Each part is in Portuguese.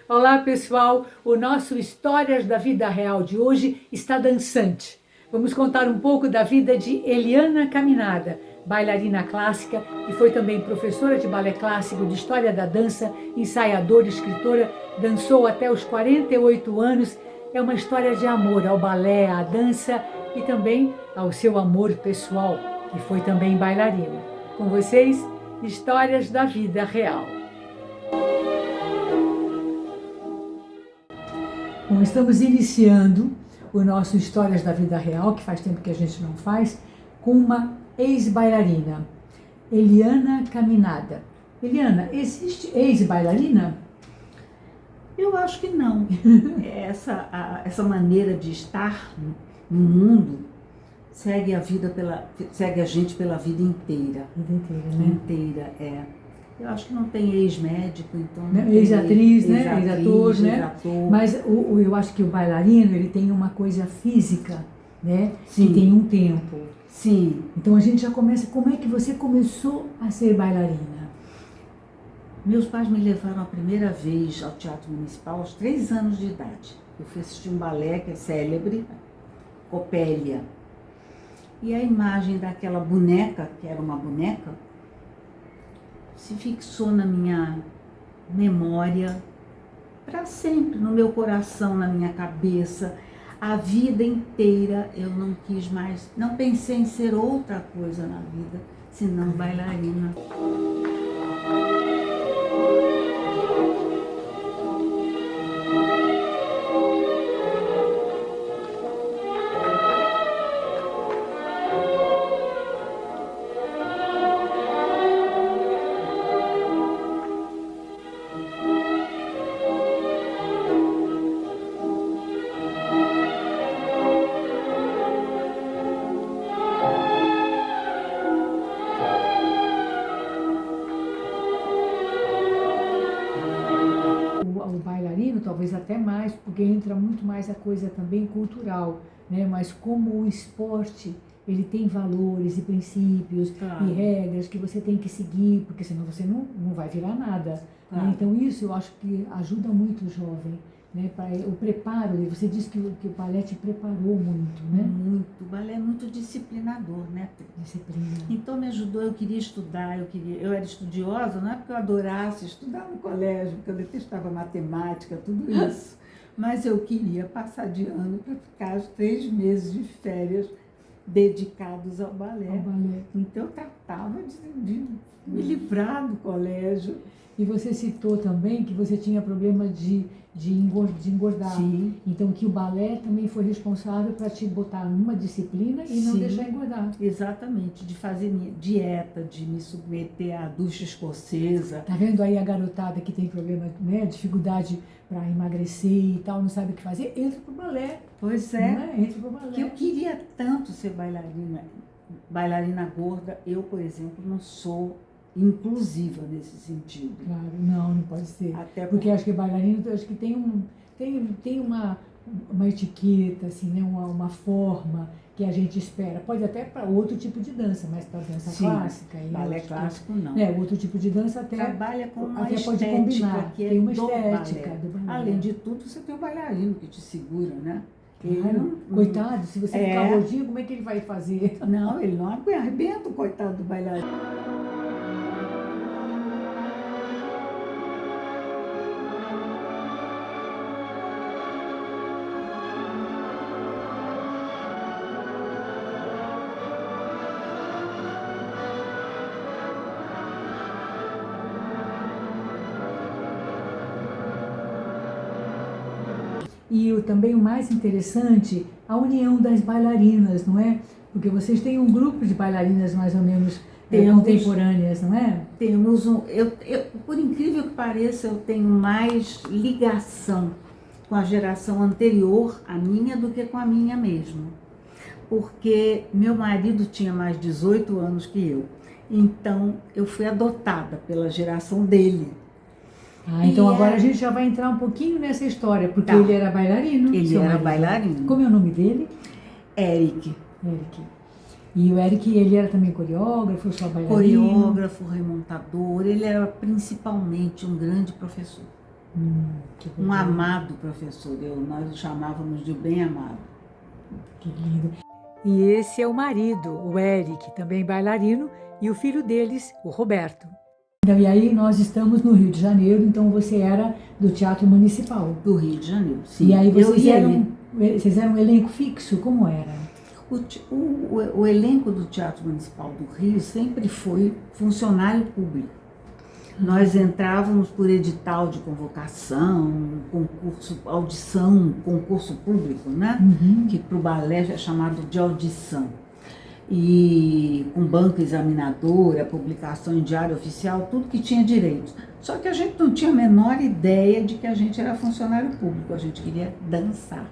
Olá, pessoal! O nosso Histórias da Vida Real de hoje está dançante. Vamos contar um pouco da vida de Eliana Caminada, bailarina clássica, que foi também professora de balé clássico, de história da dança, ensaiadora, escritora, dançou até os 48 anos. É uma história de amor ao balé, à dança e também ao seu amor pessoal, que foi também bailarina. Com vocês, Histórias da Vida Real. Bom, estamos iniciando o nosso Histórias da Vida Real, que faz tempo que a gente não faz, com uma ex-bailarina, Eliana Caminada. Eliana, existe ex-bailarina? Eu acho que não. Essa maneira de estar no mundo segue a gente pela vida inteira. Vida inteira, né? Inteira, é. Eu acho que não tem ex-médico, então... Ex-atriz, né? Ex-ator, né? Ex-ator. Mas eu acho que o bailarino, ele tem uma coisa física, né? Sim. Que tem um tempo. Sim. Então a gente já começa... Como é que você começou a ser bailarina? Meus pais me levaram a primeira vez ao Teatro Municipal aos 3 anos de idade. Eu fui assistir um balé que é célebre, Copélia. E a imagem daquela boneca, que era uma boneca, se fixou na minha memória para sempre, no meu coração, na minha cabeça. A vida inteira eu não quis mais, não pensei em ser outra coisa na vida, senão bailarina. O bailarino, talvez até mais, porque entra muito mais a coisa também cultural, né? Mas como o esporte, ele tem valores e princípios e regras que você tem que seguir, porque senão você não vai virar nada. Né? Então isso eu acho que ajuda muito o jovem, né? O preparo, você disse que o balé te preparou muito, né? Muito, o balé é muito disciplinador, né? Disciplina. Então me ajudou, eu queria estudar, eu era estudiosa, não é porque eu adorasse estudar no colégio, porque eu detestava matemática, tudo isso, mas eu queria passar de ano para ficar os 3 meses de férias dedicados ao balé. Então eu tratava de me livrar do colégio. E você citou também que você tinha problema de engordar. Sim. Então que o balé também foi responsável para te botar numa disciplina e não deixar engordar. Exatamente, de fazer dieta, de me submeter à ducha escocesa. Tá vendo aí a garotada que tem problema, né, dificuldade para emagrecer e tal, não sabe o que fazer, entra pro balé. Pois é. Não é? Entra pro balé. Que eu queria tanto ser bailarina gorda. Eu, por exemplo, não sou inclusiva nesse sentido. Claro, não pode ser. Até porque acho que bailarino, acho que tem uma etiqueta, assim, né, uma forma que a gente espera. Pode até para outro tipo de dança, mas para dança clássica. Balé clássico não. Outro tipo de dança até trabalha com uma até estética pode combinar. Que é tem uma do estética balé. do balé. Além de tudo, você tem o bailarino que te segura, né? Claro. Coitado, se você ficar gordinho, como é que ele vai fazer? Não, ele não arrebenta, o coitado do bailarino. E também o mais interessante, a união das bailarinas, não é? Porque vocês têm um grupo de bailarinas mais ou menos contemporâneas, não é? Temos por incrível que pareça, eu tenho mais ligação com a geração anterior à minha do que com a minha mesmo. Porque meu marido tinha mais 18 anos que eu. Então, eu fui adotada pela geração dele. Então agora a gente já vai entrar um pouquinho nessa história, porque ele era bailarino. Ele era bailarino. Como é o nome dele? Eric. E o Eric, ele era também coreógrafo, só bailarino? Coreógrafo, remontador, ele era principalmente um grande professor. Um amado professor, nós o chamávamos de bem amado. Que lindo. E esse é o marido, o Eric, também bailarino, e o filho deles, o Roberto. Então, e aí nós estamos no Rio de Janeiro, então você era do Teatro Municipal. Do Rio de Janeiro, sim. E aí vocês eram um elenco fixo, como era? O elenco do Teatro Municipal do Rio sempre foi funcionário público. Nós entrávamos por edital de convocação, concurso, audição, concurso público, né? Que para o balé é chamado de audição. E com banca examinadora, publicação em diário oficial, tudo que tinha direito. Só que a gente não tinha a menor ideia de que a gente era funcionário público, a gente queria dançar.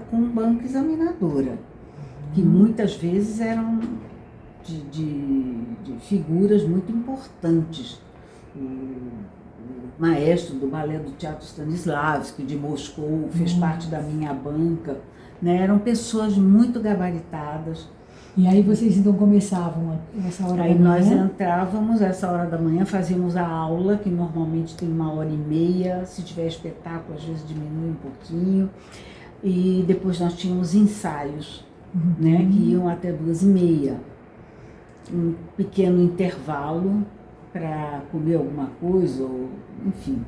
Com banca examinadora, que muitas vezes eram de figuras muito importantes. O maestro do balé do Teatro Stanislavski, de Moscou, fez parte da minha banca, né? Eram pessoas muito gabaritadas. E aí vocês então começavam essa hora aí da manhã? Aí nós entrávamos essa hora da manhã, fazíamos a aula, que normalmente tem 1h30, se tiver espetáculo às vezes diminui um pouquinho. E depois nós tínhamos ensaios, né, que iam até 2h30. Um pequeno intervalo para comer alguma coisa, ou, enfim.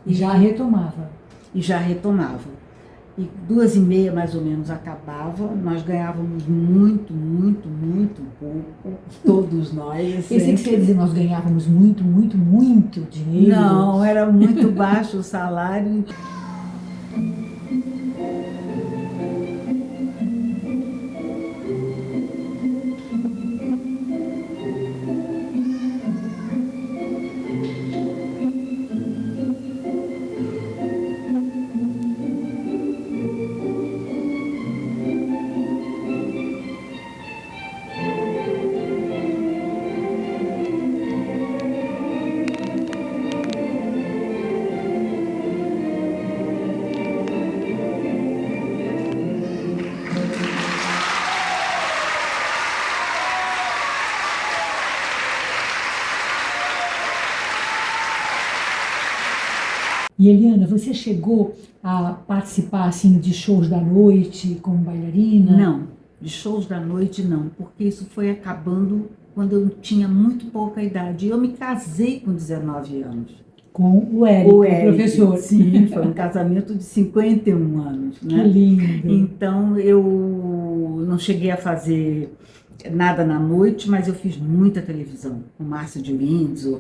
E já retomava. E já retomava. E 2h30 mais ou menos acabava, nós ganhávamos muito, muito, muito pouco, todos nós. Pensei que você ia dizer, nós ganhávamos muito, muito, muito dinheiro. Não, era muito baixo o salário. E Eliana, você chegou a participar assim de shows da noite como bailarina? Não, de shows da noite não, porque isso foi acabando quando eu tinha muito pouca idade. Eu me casei com 19 anos. Com o Eric, o professor. Sim, foi um casamento de 51 anos. Né? Que lindo. Então eu não cheguei a fazer nada na noite, mas eu fiz muita televisão, com Márcia de Windsor,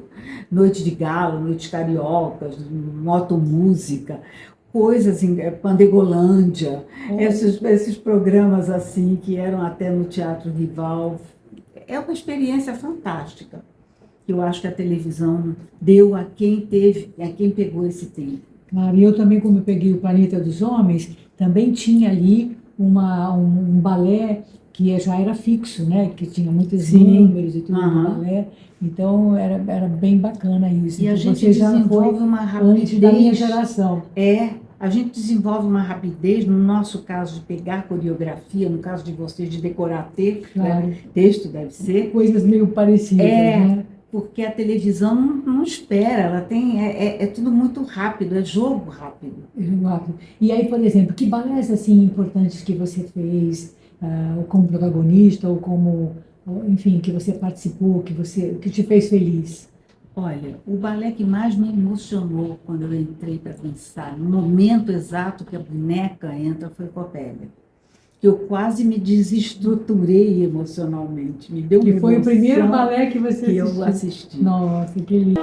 Noite de Galo, Noites Cariocas, Motomúsica, coisas em Pandegolândia, esses programas assim que eram até no Teatro Rival. É uma experiência fantástica. Eu acho que a televisão deu a quem pegou esse tempo. Claro, e eu também, como eu peguei o Planeta dos Homens, também tinha ali um balé que já era fixo, né? Que tinha muitos números e tudo no balé. Então, era bem bacana isso. E então, a gente desenvolve uma rapidez. Antes da minha geração. A gente desenvolve uma rapidez, no nosso caso, de pegar coreografia, no caso de vocês, de decorar texto, claro. Né? Texto deve ser. Coisas meio parecidas, né? Porque a televisão não espera, ela tem, é tudo muito rápido, é jogo rápido. E aí, por exemplo, que balés assim importantes que você fez, ou como protagonista, ou como, enfim, que você participou, que te fez feliz? Olha, o balé que mais me emocionou quando eu entrei para dançar, no momento exato que a boneca entra, foi Copélia. Que eu quase me desestruturei emocionalmente. Me deu uma emoção. Que foi o primeiro balé que você assistiu. Eu assisti. Nossa, que lindo.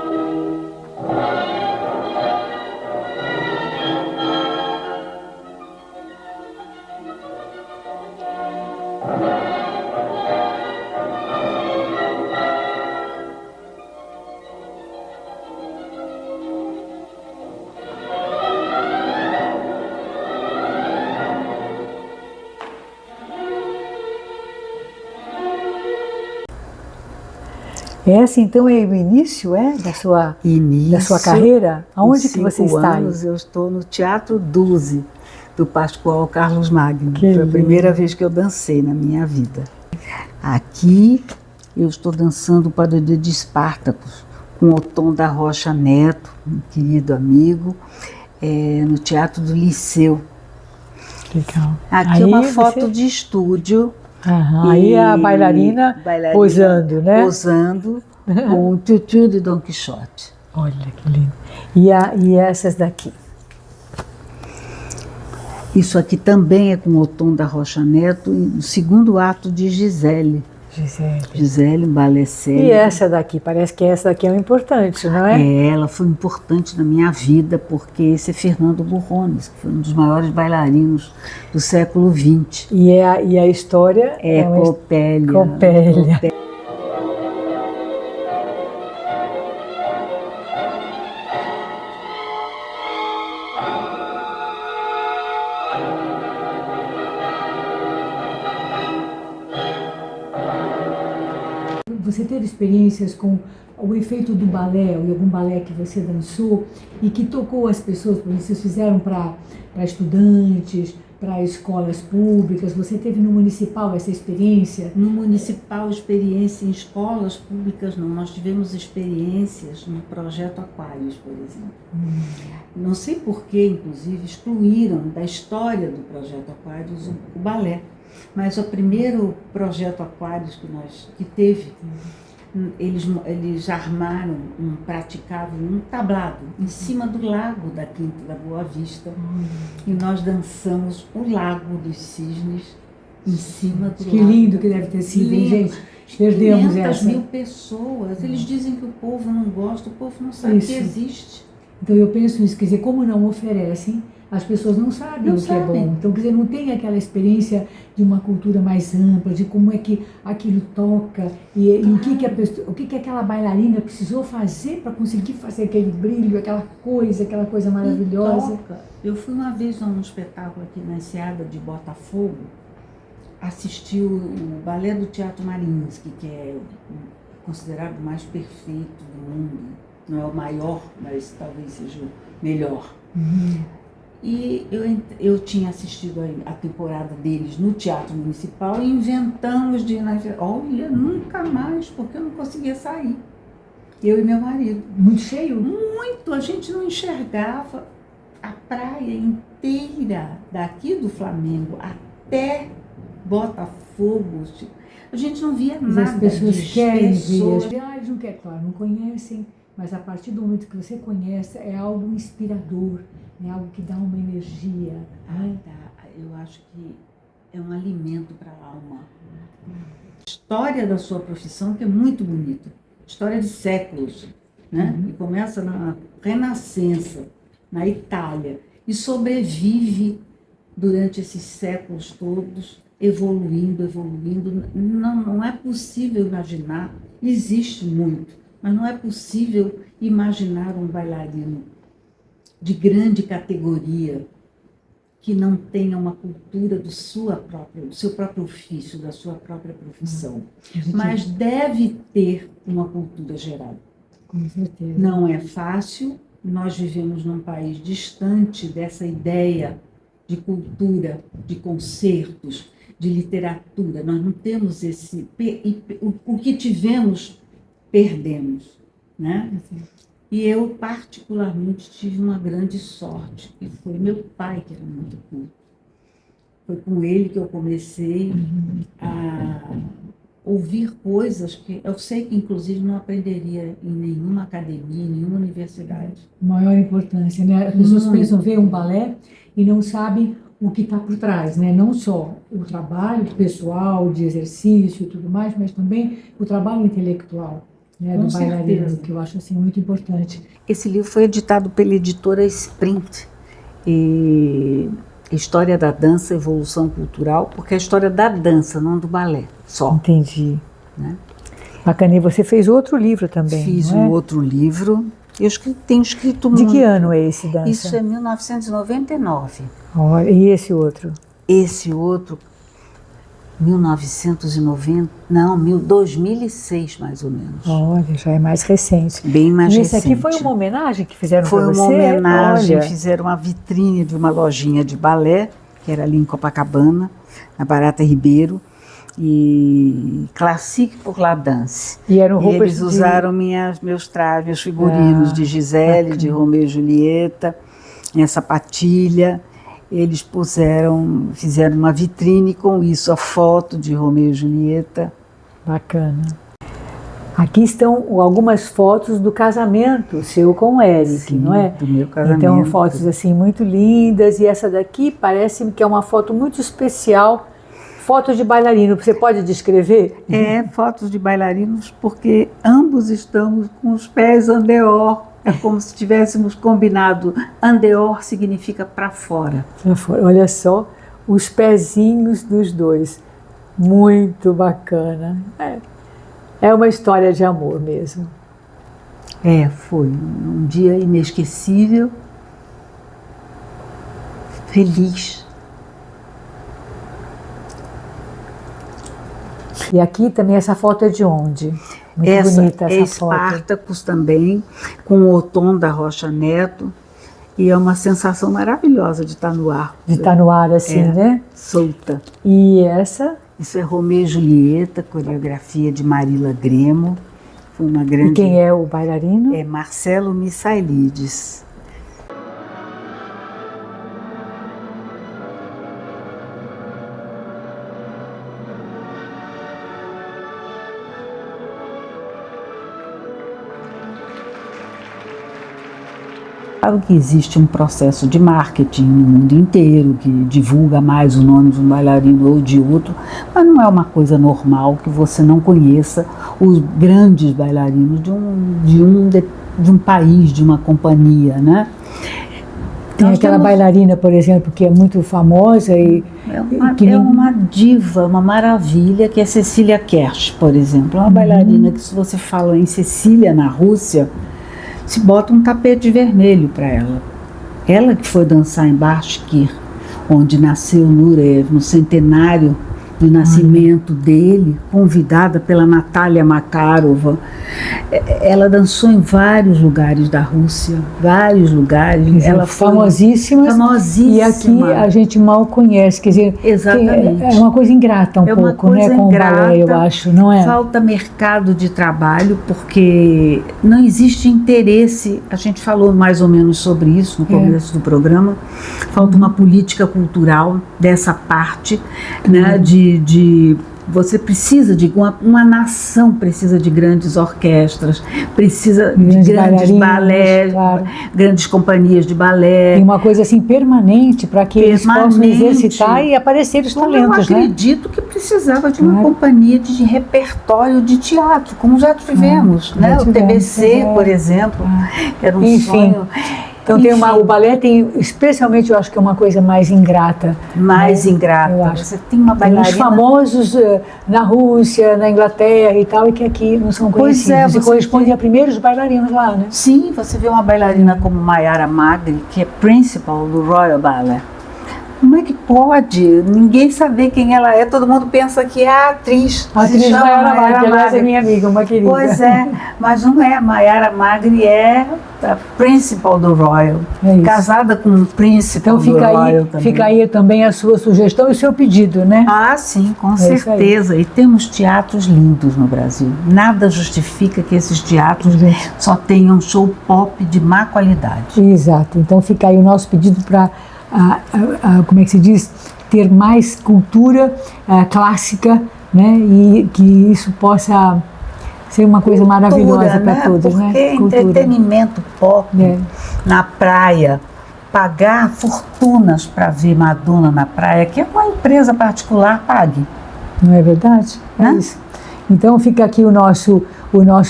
Esse então é o início, da sua carreira? Aonde que você está? Eu estou no Teatro Duzi, do Pascoal Carlos Magno. Que Foi a lindo. primeira vez que eu dancei na minha vida. Aqui eu estou dançando o Parodê de Espartacus, com o Otom da Rocha Neto, um querido amigo, no Teatro do Liceu. Legal. Aqui é uma foto de estúdio. Aham, aí é a bailarina posando, né? Posando com o tutu de Dom Quixote. Olha que lindo. E essas daqui? Isso aqui também é com o Otom da Rocha Neto, no segundo ato de Gisele. Gisele, um balé sério. E essa daqui? Parece que essa daqui é um importante, não é? Ela foi importante na minha vida, porque esse é Fernando Burrones, que foi um dos maiores bailarinos do século XX. E a história é Copélia. Copélia. Você teve experiências com o efeito do balé, ou algum balé que você dançou e que tocou as pessoas? Porque vocês fizeram para estudantes, para escolas públicas. Você teve no municipal essa experiência? No municipal, experiência em escolas públicas não. Nós tivemos experiências no Projeto Aquários, por exemplo. Não sei por que, inclusive, excluíram da história do Projeto Aquários o balé. Mas o primeiro Projeto Aquários que teve, eles armaram praticavam um tablado em cima do lago da Quinta da Boa Vista. E nós dançamos o Lago dos Cisnes em cima do lago. Que lindo que deve ter sido, hein, gente? Perdemos 500 essa. mil pessoas. Eles dizem que o povo não gosta, o povo não sabe que existe. Então eu penso isso, quer dizer, como não oferecem, as pessoas não sabem o que é bom. Então, quer dizer, não tem aquela experiência de uma cultura mais ampla, de como é que aquilo toca e o que aquela bailarina precisou fazer para conseguir fazer aquele brilho, aquela coisa maravilhosa. Eu fui uma vez a um espetáculo aqui na Enseada de Botafogo, assisti o balé do Teatro Mariinsky, que é considerado o mais perfeito do mundo. Não é o maior, mas talvez seja o melhor. E eu tinha assistido a temporada deles no Teatro Municipal e inventamos de ir na... Olha, nunca mais, porque eu não conseguia sair. Eu e meu marido. Muito cheio? Muito, a gente não enxergava a praia inteira, daqui do Flamengo até Botafogo. A gente não via nada. As pessoas querem ver. Eles não querem, claro, não conhecem, mas a partir do momento que você conhece, é algo inspirador. É algo que dá uma energia. Eu acho que é um alimento para a alma. A história da sua profissão que é muito bonita. História de séculos, né? E começa na Renascença, na Itália, e sobrevive durante esses séculos todos, evoluindo. Não é possível imaginar, existe muito, mas não é possível imaginar um bailarino de grande categoria que não tenha uma cultura do seu próprio ofício, da sua própria profissão. Mas deve ter uma cultura geral. Com certeza. Não é fácil, nós vivemos num país distante dessa ideia de cultura, de concertos, de literatura. Nós não temos o que tivemos, perdemos, né? E eu, particularmente, tive uma grande sorte, que foi meu pai, que era muito culto. Foi com ele que eu comecei a ouvir coisas que eu sei que, inclusive, não aprenderia em nenhuma academia, em nenhuma universidade. Maior importância, né? As pessoas pensam ver um balé e não sabem o que está por trás, né? Não só o trabalho pessoal, de exercício e tudo mais, mas também o trabalho intelectual. Né, do bailarino, que eu acho assim, muito importante. Esse livro foi editado pela editora Sprint, e História da Dança, Evolução Cultural, porque é a história da dança, não do balé, só. Entendi. Né? Bacana, e você fez outro livro também, Fiz não é? outro livro, eu tenho escrito De muito. que ano é esse, Dança? Isso é 1999. Olha, e esse outro? Esse outro 1990, não, 2006 mais ou menos. Olha, já é mais recente. Bem mais e recente. Esse aqui foi uma homenagem que fizeram para você? Foi uma homenagem, Olha. Fizeram uma vitrine de uma lojinha de balé, que era ali em Copacabana, na Barata Ribeiro, e Classique pour la Danse. E eram roupas eles usaram meus trajes, meus figurinos de Gisele, bacana. De Romeu e Julieta, minha sapatilha. Eles fizeram uma vitrine com isso, a foto de Romeu e Julieta. Bacana. Aqui estão algumas fotos do casamento seu com o Eric, sim, não é? Do meu casamento. Então, fotos assim muito lindas, e essa daqui parece que é uma foto muito especial, foto de bailarino. Você pode descrever? Fotos de bailarinos, porque ambos estamos com os pés en dehors. É como se tivéssemos combinado. En dehors significa para fora. Para fora. Olha só os pezinhos dos dois. Muito bacana. É uma história de amor mesmo. Foi um dia inesquecível, feliz. E aqui também essa foto é de onde? Muito bonita essa foto. Espartacus também, com o Othon da Rocha Neto. E é uma sensação maravilhosa de estar no ar. De estar no ar assim, né? Solta. E essa? Isso é Romeu e Julieta, coreografia de Marila Gremo. Foi uma grande... E quem é o bailarino? É Marcelo Missailides. Claro que existe um processo de marketing no mundo inteiro, que divulga mais o nome de um bailarino ou de outro, mas não é uma coisa normal que você não conheça os grandes bailarinos de um país, de uma companhia, né? Tem aquela bailarina, por exemplo, que é muito famosa e... É uma diva, uma maravilha, que é Cecília Kersh, por exemplo. É uma bailarina que, se você fala em Cecília, na Rússia, se bota um tapete vermelho para ela. Ela que foi dançar em Bashkir, onde nasceu Nureyev, no centenário do nascimento dele, convidada pela Natália Makarova. Ela dançou em vários lugares da Rússia, vários lugares. Ela foi famosíssima. E aqui a gente mal conhece, quer dizer, exatamente. É uma coisa ingrata pouco, né, com ingrata, o balé, eu acho, não é? Falta mercado de trabalho, porque não existe interesse, a gente falou mais ou menos sobre isso no começo do programa, falta uma política cultural dessa parte, né, você precisa de uma nação, precisa de grandes orquestras, precisa de grandes balés, claro. Grandes companhias de balé. E uma coisa assim permanente para que eles possam exercitar e aparecer os talentos, né? Eu acredito que precisava de uma companhia de repertório de teatro, como já tivemos, né? O TBC, por exemplo, era um sonho. Então o balé tem, especialmente, eu acho que é uma coisa mais ingrata. Mais ingrata. Eu acho. Você tem uma bailarina... Os famosos na Rússia, na Inglaterra e tal, e que aqui não são conhecidos. Você corresponde a primeiros bailarinos lá, né? Sim, você vê uma bailarina como Mayara Magri, que é principal do Royal Ballet. Como é que pode ninguém saber quem ela é? Todo mundo pensa que é a atriz. A atriz Mayara Magri, aliás, é minha amiga, uma querida. Pois é, mas não é. Mayara Magri é a principal do Royal, casada com o príncipe do Royal também. Fica aí também a sua sugestão e o seu pedido, né? Ah, sim, com certeza. E temos teatros lindos no Brasil. Nada justifica que esses teatros só tenham show pop de má qualidade. Exato. Então fica aí o nosso pedido para... como é que se diz, ter mais cultura clássica, né, e que isso possa ser uma coisa maravilhosa para todos, né? Porque entretenimento pop na praia, pagar fortunas para ver Madonna na praia, que uma empresa particular pague. Não é verdade? É isso. Então fica aqui o nosso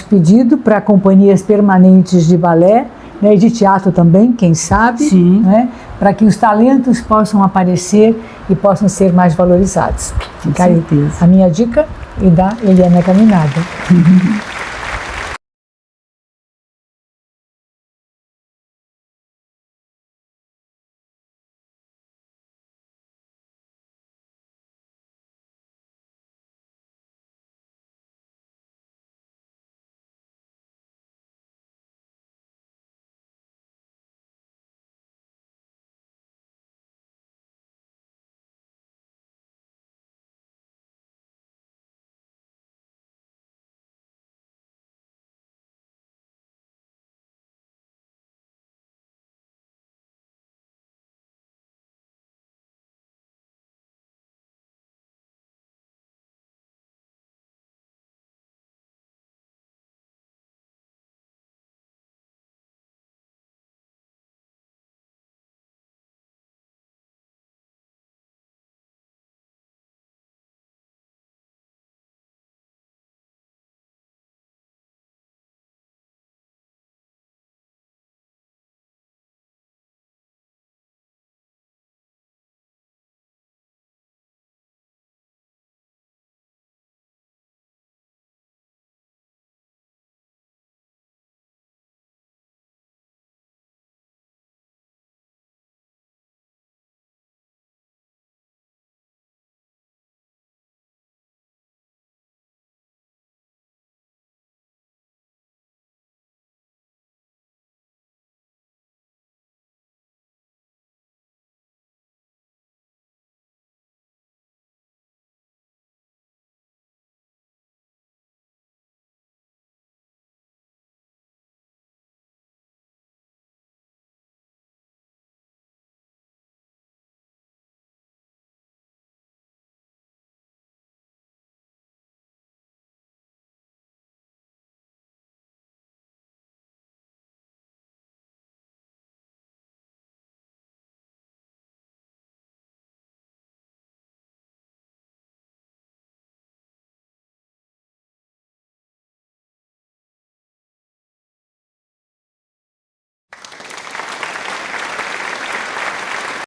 pedido para companhias permanentes de balé, né, de teatro também, quem sabe, né, para que os talentos possam aparecer e possam ser mais valorizados. Fica aí a minha dica e da Eliana Caminada.